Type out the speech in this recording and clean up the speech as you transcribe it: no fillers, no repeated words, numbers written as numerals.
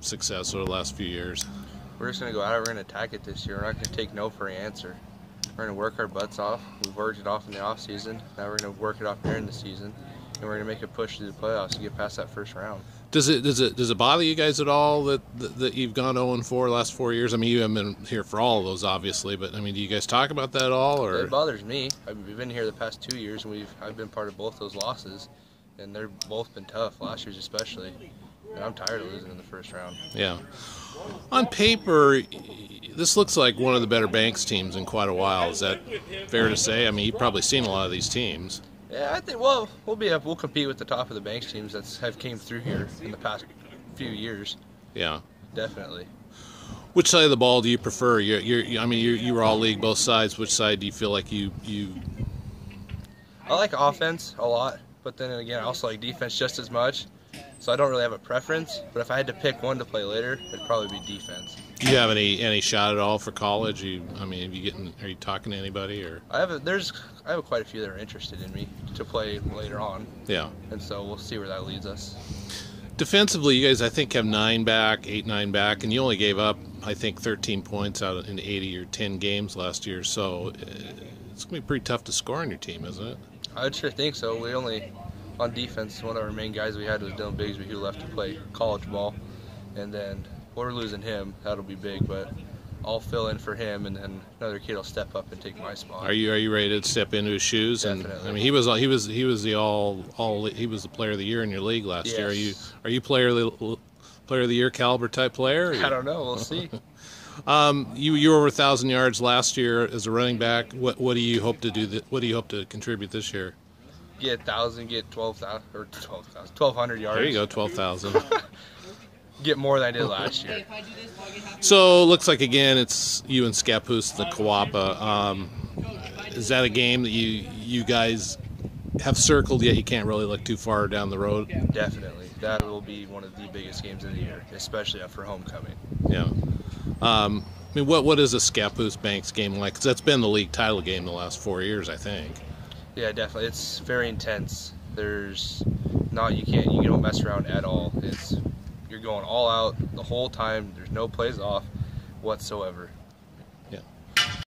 success over the last few years? We're just going to go out. We're going to attack it this year. We're not going to take no for an answer. We're going to work our butts off. We've worked it off in the off season. Now we're going to work it off during the season, and we're going to make a push to the playoffs to get past that first round. Does it bother you guys at all that you've gone 0-4 the last 4 years? I mean, you haven't been here for all of those, obviously, but I mean, do you guys talk about that at all? Or it bothers me. We've been here the past 2 years, and I've been part of both those losses, and they're both been tough. Last year's especially. And I'm tired of losing in the first round. Yeah. On paper, this looks like one of the better Banks teams in quite a while. Is that fair to say? I mean, you've probably seen a lot of these teams. Yeah, I think we'll compete with the top of the Banks teams that have came through here in the past few years. Yeah, definitely. Which side of the ball do you prefer? I mean, you were all league, both sides. Which side do you feel like you? I like offense a lot, but then again, I also like defense just as much. So I don't really have a preference, but if I had to pick one to play later, it'd probably be defense. Do you have any shot at all for college? I mean, are you talking to anybody or? I have quite a few that are interested in me to play later on. Yeah. And so we'll see where that leads us. Defensively, you guys I think have 9 back, 8-9 back, and you only gave up I think 13 points out in 80 or 10 games last year. So it's gonna be pretty tough to score on your team, isn't it? I'd sure think so. On defense, one of our main guys we had was Dylan Bigsby, who left to play college ball, and then we're losing him. That'll be big, but I'll fill in for him, and then another kid will step up and take my spot. Are you ready to step into his shoes? Definitely. And I mean, he was the player of the year in your league last year. Are you player of the year caliber type player? I don't know. We'll see. You were over 1,000 yards last year as a running back. What do you hope to do? What do you hope to contribute this year? Get 1,000, get 12,000 or 1,200 yards. There you go, 12,000. Get more than I did last year. So looks like again it's you and Scappoose, the Kawapa. Is that a game that you guys have circled yet? You can't really look too far down the road. Definitely, that will be one of the biggest games of the year, especially for homecoming. Yeah. I mean, what is a Scappoose Banks game like? 'Cause that's been the league title game the last 4 years, I think. Yeah, definitely. It's very intense. You don't mess around at all. You're going all out the whole time. There's no plays off whatsoever.